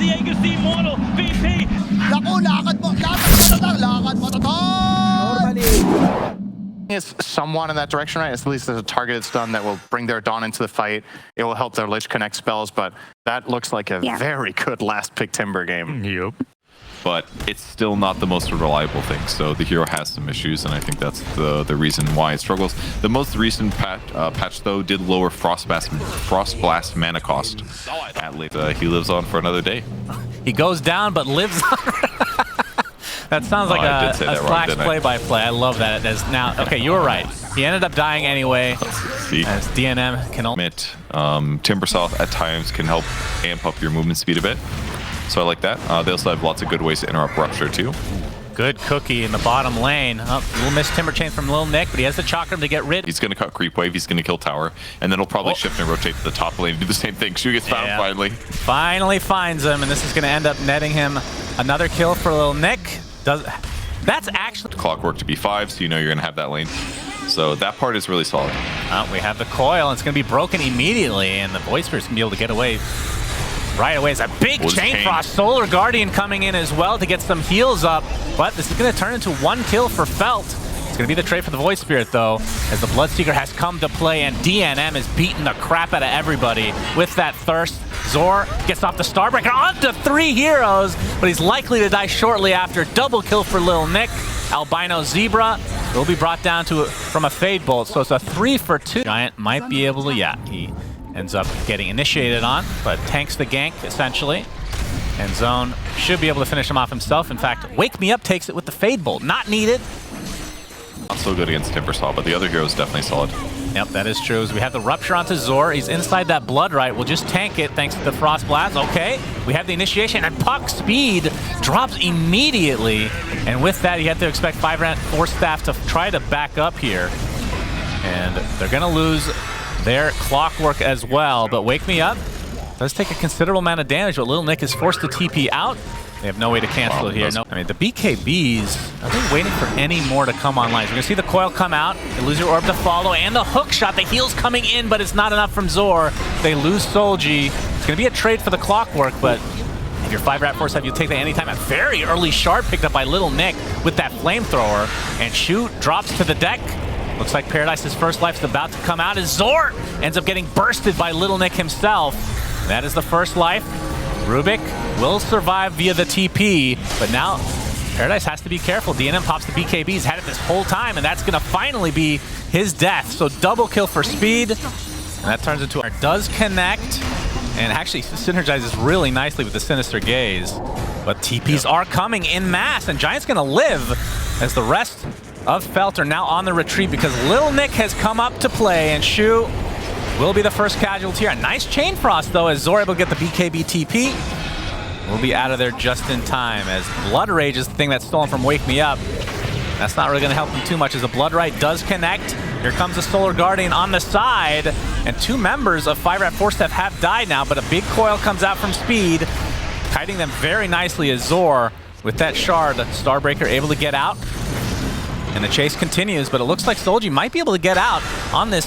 Diego's the immortal VP. Naku, lakad mo It's somewhat in that direction, right? At least there's a targeted stun that will bring their Dawn into the fight. It will help their Lich connect spells, but that looks like a very good last pick Timber game. Yep. But it's still not the most reliable thing, so the hero has some issues, and I think that's the reason why it struggles. The most recent patch, though, did lower Frost Blast mana cost at late. He lives on for another day. He goes down, but lives on. That sounds like a Slash play-by-play. I love that. Now, okay, you were right. He ended up dying anyway. See, as DNM can admit, Timbersaw at times can help amp up your movement speed a bit. So I like that. They also have lots of good ways to interrupt Rupture too. Good cookie in the bottom lane. Oh, little missed Timber Chain from Lil Nick, but he has the Chakram to get rid. He's going to cut Creep Wave, he's going to kill Tower, and then he'll probably shift and rotate to the top lane and do the same thing. Shu gets found finally. Finally finds him, and this is going to end up netting him another kill for Lil Nick. That's actually Clockwork to B5, so you know you're going to have that lane. So that part is really solid. We have the coil, and it's going to be broken immediately, and the Void Spirit's going to be able to get away right away. It's a big Chain Frost. Solar Guardian coming in as well to get some heals up, but this is going to turn into one kill for Felt. It's going to be the trade for the Void Spirit, though, as the Bloodseeker has come to play, and DNM is beating the crap out of everybody with that Thirst. Zor gets off the Starbreaker onto 3 heroes, but he's likely to die shortly after. Double kill for Lil Nick. Albino Zebra will be brought down from a Fade Bolt, so it's a 3 for 2. Giant might be able to, he ends up getting initiated on, but tanks the gank, essentially. And Zone should be able to finish him off himself. In fact, Wake Me Up takes it with the Fade Bolt. Not needed. Not so good against Timbersaw, but the other hero is definitely solid. Yep, that is true. As we have the Rupture onto Zor. He's inside that Blood Right. We'll just tank it thanks to the Frost Blast. Okay, we have the initiation, and Puck speed drops immediately. And with that, you have to expect 5RATFORCESTAFF to try to back up here. And they're going to lose their Clockwork as well. But Wake Me Up does take a considerable amount of damage, but Lil Nick is forced to TP out. They have no way to cancel it here. No, I mean, the BKBs, are they waiting for any more to come online? So we're going to see the coil come out. They lose your orb to follow, and the hook shot. The heal's coming in, but it's not enough from Zor. They lose Solji. It's going to be a trade for the Clockwork, but if you're 5RATFORCESTAFF, you'll take that anytime. A very early shard picked up by Lil Nick with that flamethrower, and Shoot drops to the deck. Looks like Paradise's first life's about to come out as Zor ends up getting bursted by Lil Nick himself. That is the first life. Rubik will survive via the TP, but now Paradise has to be careful. DNM pops the BKB. He's had it this whole time, and that's going to finally be his death. So double kill for speed, and that turns into our does connect, and actually synergizes really nicely with the Sinister Gaze. But TPs are coming in mass, and Giant's going to live as the rest of Felt are now on the retreat because Lil Nick has come up to play, and Shu will be the first casualty here. A nice Chain Frost, though, as Zor able to get the BKB TP. We'll be out of there just in time, as Blood Rage is the thing that's stolen from Wake Me Up. That's not really going to help him too much, as the Blood Right does connect. Here comes the Solar Guardian on the side, and 2 members of 5RATFORCESTAFF have died now, but a big coil comes out from Speed, kiting them very nicely as Zor, with that shard, Starbreaker able to get out. And the chase continues, but it looks like Solji might be able to get out on this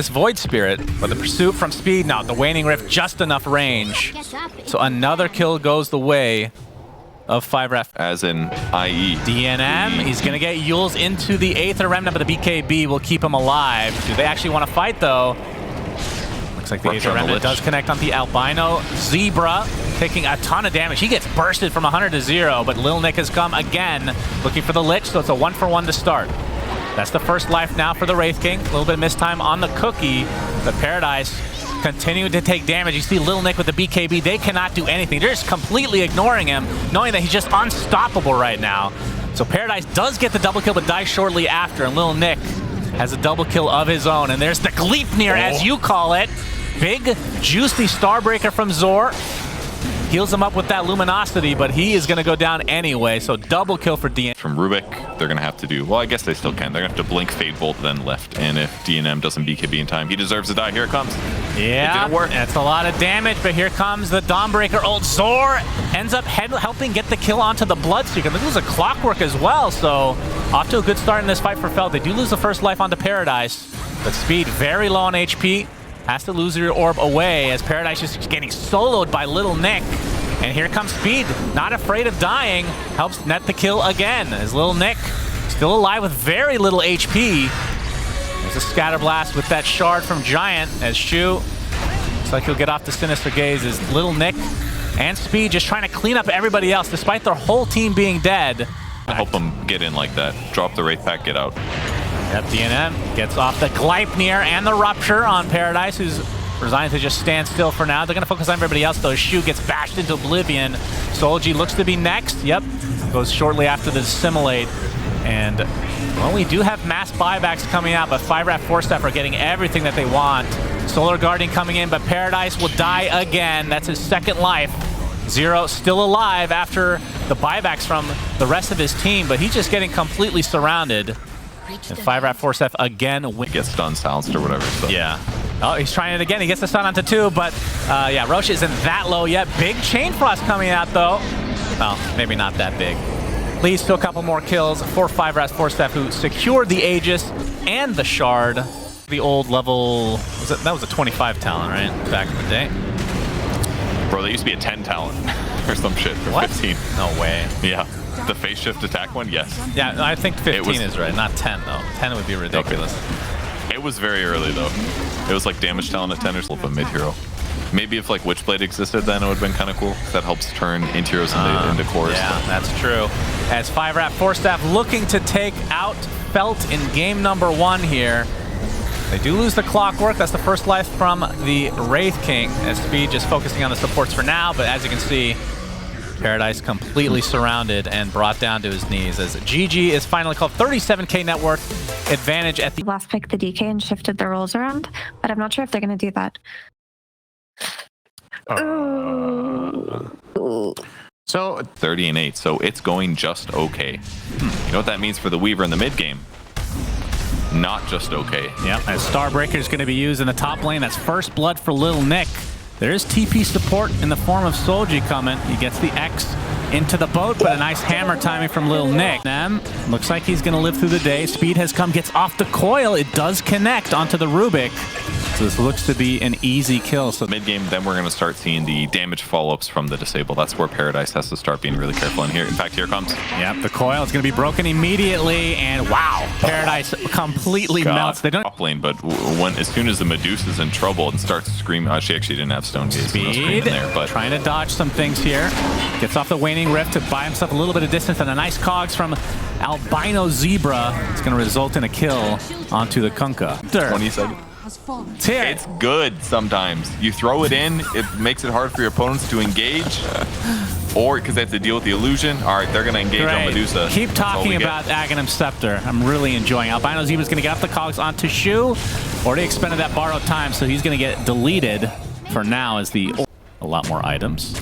Void Spirit, but the pursuit from Speed, no, the Waning Rift, just enough range. So another kill goes the way of 5RATFORCESTAFF. As in IE. DNM, he's going to get Yules into the Aether Remnant, but the BKB will keep him alive. Do they actually want to fight, though? Looks like the Aether Remnant does connect on the Albino Zebra, taking a ton of damage. He gets bursted from 100 to 0, but Lil Nick has come again, looking for the Lich, so it's a 1-for-1 to start. That's the first life now for the Wraith King. A little bit of missed time on the cookie, but Paradise continuing to take damage. You see Lil Nick with the BKB. They cannot do anything. They're just completely ignoring him, knowing that he's just unstoppable right now. So Paradise does get the double kill, but dies shortly after, and Lil Nick has a double kill of his own. And there's the Gleipnir, as you call it. Big, juicy Starbreaker from Zor. Heals him up with that Luminosity, but he is going to go down anyway, so double kill for DNM. From Rubik, they're going to have to do, well, I guess they still can. They're going to have to blink Fade Bolt, then lift. And if DNM doesn't BKB in time, he deserves to die. Here it comes. Yeah, it didn't work. That's a lot of damage, but here comes the Dawnbreaker ult. Zor ends up helping get the kill onto the Bloodseeker. They lose a Clockwork as well, so off to a good start in this fight for Felt. They do lose the first life onto Paradise, but Speed very low on HP. Has to lose your orb away as Paradise is getting soloed by Lil Nick. And here comes Speed, not afraid of dying, helps net the kill again as Lil Nick still alive with very little HP. There's a scatter blast with that shard from Giant as Shu looks like he'll get off the Sinister Gaze as Lil Nick and Speed just trying to clean up everybody else despite their whole team being dead. I hope them get in like that. Drop the Wraith Pack, get out. Yep, DNM gets off the Gleipnir and the Rupture on Paradise, who's resigned to just stand still for now. They're going to focus on everybody else, though. Shu gets bashed into oblivion. Solji looks to be next. Yep, goes shortly after the Dissimulate. And, well, we do have mass buybacks coming out, but 5RATFORCESTAFF are getting everything that they want. Solar Guardian coming in, but Paradise will die again. That's his second life. Zero still alive after the buybacks from the rest of his team, but he's just getting completely surrounded. And 5RATFORCESTAFF again wins. Get stun silenced or whatever. So. Yeah. Oh, he's trying it again. He gets the stun onto 2, but yeah, Roche isn't that low yet. Big Chain Frost coming out, though. Well, maybe not that big. Leads to a couple more kills for 5RATFORCESTAFF, who secured the Aegis and the Shard. The old level, that was a 25 talent, right? Back in the day. Bro, that used to be a 10 talent or some shit. Or What? 15. No way. Yeah. The phase shift attack one, yes. Yeah, I think 15 was- is right, not 10 though. 10 would be ridiculous. It was very early though. It was like damage talent at 10 or something, mid hero. Maybe if like Witchblade existed, then it would have been kind of cool. That helps turn interiors into cores. Yeah, that's true. As 5RATFORCESTAFF looking to take out Felt in game number 1 here. They do lose the Clockwork. That's the first life from the Wraith King, as Speed just focusing on the supports for now. But as you can see, Paradise completely surrounded and brought down to his knees as GG is finally called. 37k net worth advantage at the last pick the DK and shifted the roles around, but I'm not sure if they're going to do that. So 30 and 8, so it's going just okay. You know what that means for the Weaver in the mid game? Not just okay. Yep, as Starbreaker is going to be used in the top lane. That's first blood for Lil Nick. There is TP support in the form of Solji coming. He gets the X into the boat, but a nice hammer timing from Lil Nick. Looks like he's going to live through the day. Speed has come, gets off the coil. It does connect onto the Rubik. So this looks to be an easy kill. So Mid-game, then we're going to start seeing the damage follow-ups from the Disable. That's where Paradise has to start being really careful in here. In fact, here comes. Yep, the coil is going to be broken immediately, and wow, Paradise completely melts. They don't top lane, but as soon as the Medusa's in trouble and starts screaming, she actually didn't have Stone Gaze. So no scream in there, but trying to dodge some things here. Gets off the Waning Rift to buy himself a little bit of distance, and a nice cogs from Albino Zebra. It's going to result in a kill onto the Kunkka. 20 seconds. It's good sometimes. You throw it in, it makes it hard for your opponents to engage, or because they have to deal with the illusion. All right, they're going to engage on Medusa. Keep talking about Aghanim Scepter. I'm really enjoying. Albino Zebra's going to get off the cogs onto Shu. Already expended that borrowed time, so he's going to get deleted for now as the a lot more items.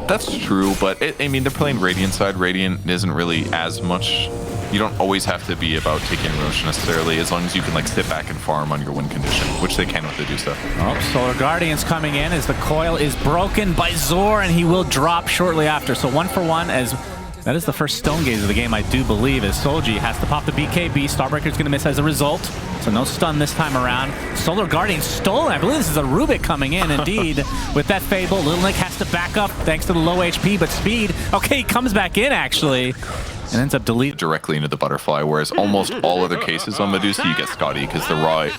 That's true, but I mean, they're playing Radiant side. Radiant isn't really as much. You don't always have to be about taking Roche necessarily, as long as you can like sit back and farm on your win condition, which they can with the Medusa. Oh, Solar Guardian's coming in as the coil is broken by Zor, and he will drop shortly after. So 1 for 1 as that is the first Stone Gaze of the game, I do believe, as Solji has to pop the BKB. Starbreaker's going to miss as a result, so no stun this time around. Solar Guardian stolen. I believe this is a Rubik coming in, indeed, with that Fable. Lil Nick has to back up thanks to the low HP, but Speed, okay, he comes back in, actually, and ends up deleting directly into the butterfly, whereas almost all other cases on Medusa, you get Scotty, because the raw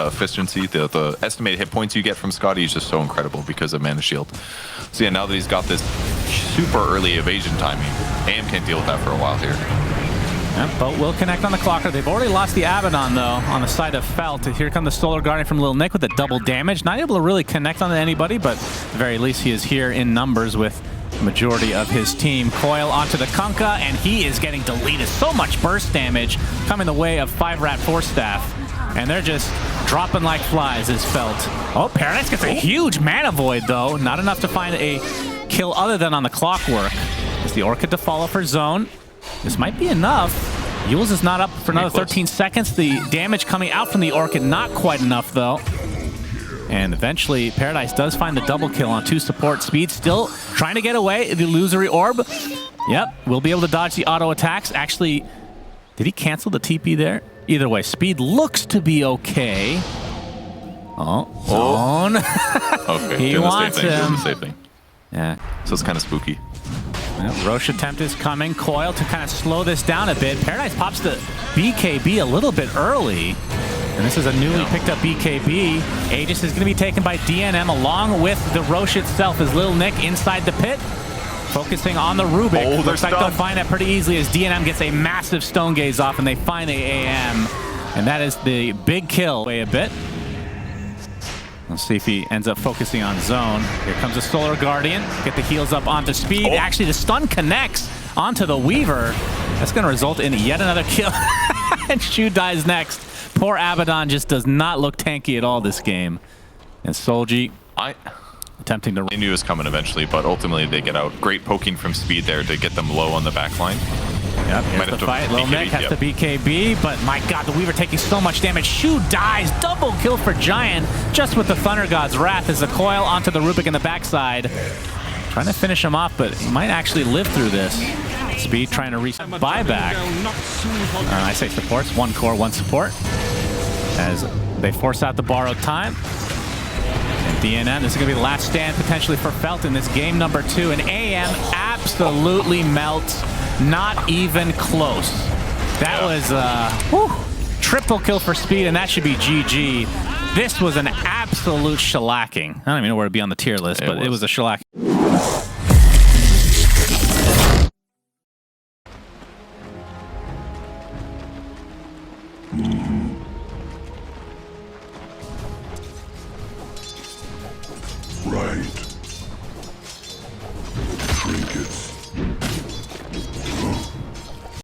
efficiency, the estimated hit points you get from Scotty is just so incredible because of Mana Shield. So yeah, now that he's got this super early evasion timing, AM can't deal with that for a while here. Yep, boat will connect on the Clocker. They've already lost the Abaddon, though, on the side of Felt. Here comes the Solar Guardian from Lil Nick with the double damage. Not able to really connect on anybody, but at the very least he is here in numbers with the majority of his team. Coil onto the Kunkka, and he is getting deleted. So much burst damage coming the way of 5RATFORCESTAFF. And they're just dropping like flies, is Felt. Oh, Paradise gets a huge mana void, though. Not enough to find a kill other than on the Clockwork. As the Orchid to follow for zone. This might be enough. Yules is not up for another 13 seconds. The damage coming out from the Orchid, not quite enough, though. And eventually, Paradise does find the double kill on 2 support. Speed still trying to get away. The illusory orb. Yep, we'll be able to dodge the auto attacks. Actually, did he cancel the TP there? Either way, Speed looks to be okay. Oh, zone. Okay, He wants him. Doing the safe thing. Yeah. So it's kind of spooky. Well, Roche attempt is coming. Coil to kind of slow this down a bit. Paradise pops the BKB a little bit early. And this is a newly picked up BKB. Aegis is going to be taken by DNM along with the Roche itself as Lil Nick inside the pit. Focusing on the Rubik. Oh, Looks like they'll find that pretty easily as DNM gets a massive Stone Gaze off and they find the AM. And that is the big kill. Way a bit. Let's see if he ends up focusing on zone. Here comes the Solar Guardian. Get the heals up onto speed. Oh. Actually, the stun connects onto the Weaver. That's going to result in yet another kill. And Shu dies next. Poor Abaddon just does not look tanky at all this game. And Solji attempting to... They knew it was coming eventually, but ultimately they get out. Great poking from speed there to get them low on the back line. Yep, here's the fight. Lil Nick has the BKB, but my god, the Weaver taking so much damage. Shu dies. Double kill for Giant, just with the Thunder God's Wrath as the coil onto the Rubik in the backside. Trying to finish him off, but he might actually live through this. Speed trying to reset buyback. I say supports. One core, one support. As they force out the borrowed time. And DNM, this is going to be the last stand potentially for Felt in this game number 2. And AM absolutely melts. Not even close. That was triple kill for speed, and that should be GG. This was an absolute shellacking. I don't even know where to be on the tier list, but it was a shellacking.